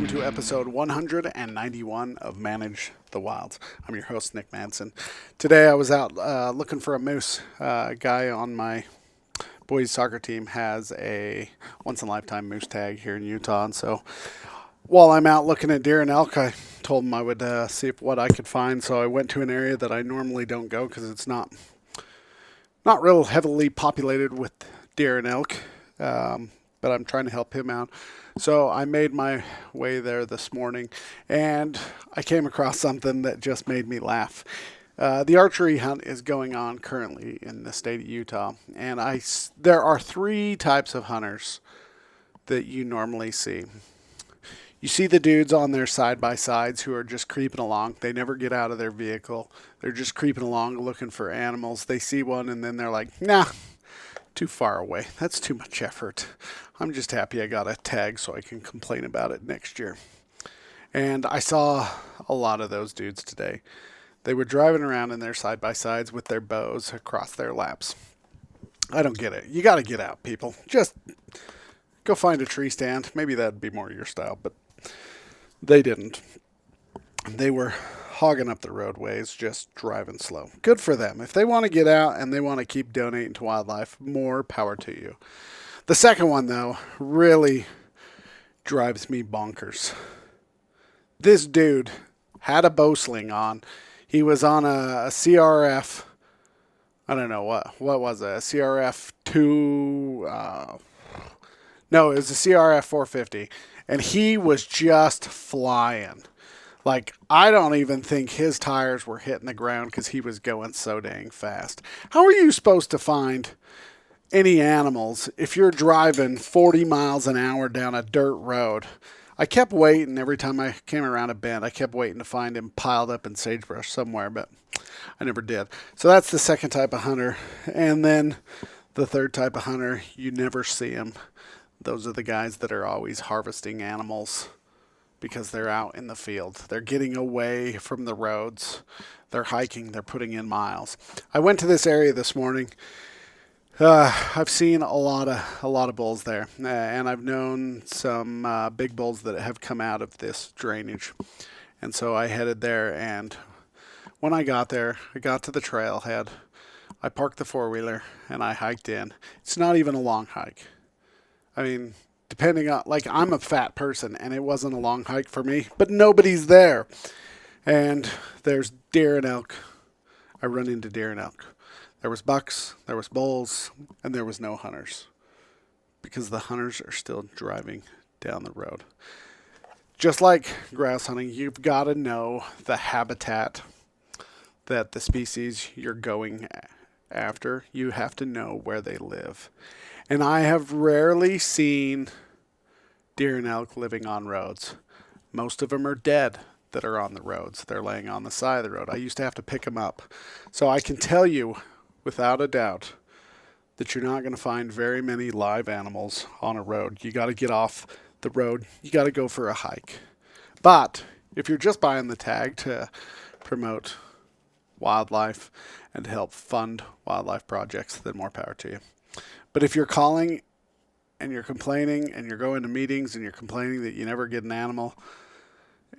welcome to episode 191 of Manage the Wilds. I'm your host, Nick Manson. Today I was out looking for a moose. A guy on my boys' soccer team has a once in a lifetime moose tag here in Utah, and so while I'm out looking at deer and elk, I told him I would see what I could find. So I went to an area that I normally don't go because it's not real heavily populated with deer and elk. But I'm trying to help him out. So I made my way there this morning, and I came across something that just made me laugh. The archery hunt is going on currently in the state of Utah, and there are three types of hunters that you normally see. You see the dudes on their side-by-sides who are just creeping along. They never get out of their vehicle. They're just creeping along looking for animals. They see one, and then they're like, nah, too far away. That's too much effort. I'm just happy I got a tag so I can complain about it next year. And I saw a lot of those dudes today. They were driving around in their side-by-sides with their bows across their laps. I don't get it. You got to get out, people. Just go find a tree stand. Maybe that'd be more your style, but they didn't. They were hogging up the roadways, just driving slow. Good for them. If they want to get out and they want to keep donating to wildlife, more power to you. The second one, though, really drives me bonkers. This dude had a bow sling on. He was on a CRF. I don't know what was it? A CRF 2. No, it was a CRF 450, and he was just flying. Like, I don't even think his tires were hitting the ground because he was going so dang fast. How are you supposed to find any animals if you're driving 40 miles an hour down a dirt road? I kept waiting every time I came around a bend. I kept waiting to find him piled up in sagebrush somewhere, but I never did. So that's the second type of hunter. And then the third type of hunter, you never see him. Those are the guys that are always harvesting animals because they're out in the field. They're getting away from the roads. They're hiking. They're putting in miles. I went to this area this morning. I've seen a lot of bulls there, and I've known some big bulls that have come out of this drainage. And so I headed there, and when I got there, I got to the trailhead. I parked the four-wheeler, and I hiked in. It's not even a long hike. I mean, depending on, like, I'm a fat person, and it wasn't a long hike for me, but nobody's there. And there's deer and elk. I run into deer and elk. There was bucks, there was bulls, and there was no hunters because the hunters are still driving down the road. Just like grouse hunting, you've got to know the habitat that the species you're going after. You have to know where they live. And I have rarely seen deer and elk living on roads. Most of them are dead that are on the roads. They're laying on the side of the road. I used to have to pick them up. So I can tell you without a doubt that you're not going to find very many live animals on a road. You got to get off the road. You got to go for a hike. But if you're just buying the tag to promote wildlife and to help fund wildlife projects, then more power to you. But if you're calling and you're complaining and you're going to meetings and you're complaining that you never get an animal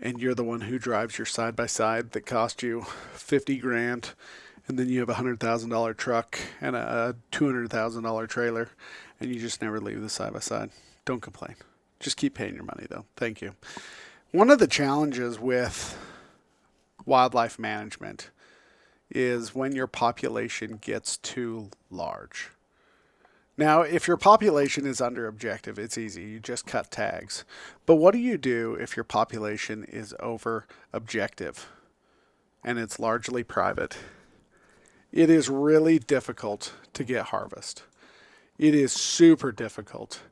and you're the one who drives your side by side that cost you 50 grand, and then you have a $100,000 truck and a $200,000 trailer, and you just never leave the side by side, don't complain. Just keep paying your money, though. Thank you. One of the challenges with wildlife management is when your population gets too large. Now, if your population is under objective, it's easy. You just cut tags. But what do you do if your population is over objective and it's largely private? It is really difficult to get harvest. It is super difficult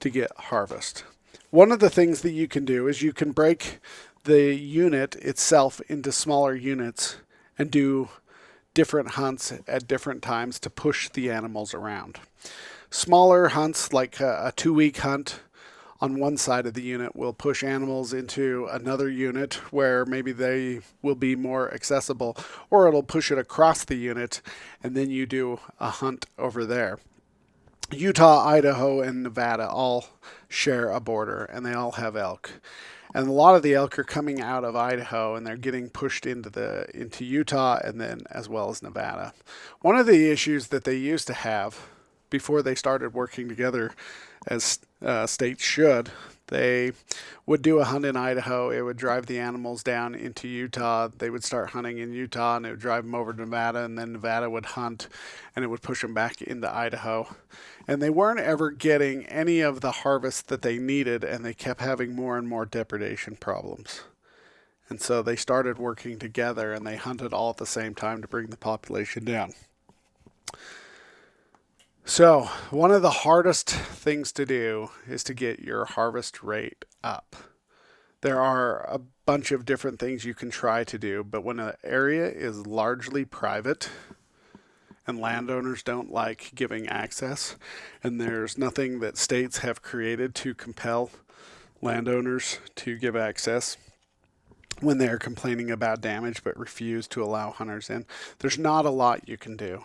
to get harvest. One of the things that you can do is you can break the unit itself into smaller units and do different hunts at different times to push the animals around. Smaller hunts, like a 2-week hunt on one side of the unit, will push animals into another unit where maybe they will be more accessible, or it'll push it across the unit and then you do a hunt over there. Utah, Idaho, and Nevada all share a border, and they all have elk. And a lot of the elk are coming out of Idaho and they're getting pushed into Utah and then as well as Nevada. One of the issues that they used to have before they started working together, as states should, they would do a hunt in Idaho. It would drive the animals down into Utah. They would start hunting in Utah and it would drive them over to Nevada, and then Nevada would hunt and it would push them back into Idaho. And they weren't ever getting any of the harvest that they needed, and they kept having more and more depredation problems. And so they started working together and they hunted all at the same time to bring the population down. So, one of the hardest things to do is to get your harvest rate up. There are a bunch of different things you can try to do, but when an area is largely private and landowners don't like giving access, and there's nothing that states have created to compel landowners to give access when they're complaining about damage but refuse to allow hunters in, there's not a lot you can do.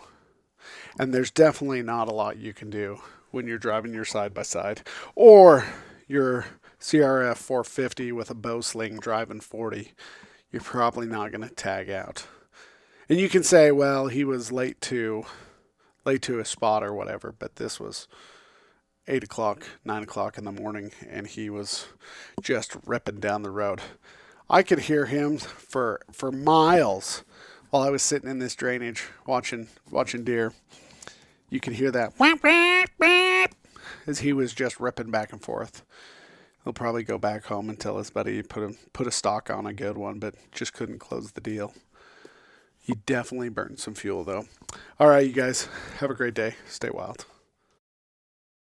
And there's definitely not a lot you can do when you're driving your side by side or your CRF 450 with a bow sling driving 40. You're probably not going to tag out. And you can say, well, he was late to a spot or whatever, but this was 8 o'clock, 9 o'clock in the morning, and he was just ripping down the road. I could hear him for miles while I was sitting in this drainage watching deer. You could hear that whap, whap, whap, as he was just ripping back and forth. He'll probably go back home and tell his buddy he put a stock on a good one, but just couldn't close the deal. He definitely burned some fuel though. All right, you guys, have a great day. Stay wild.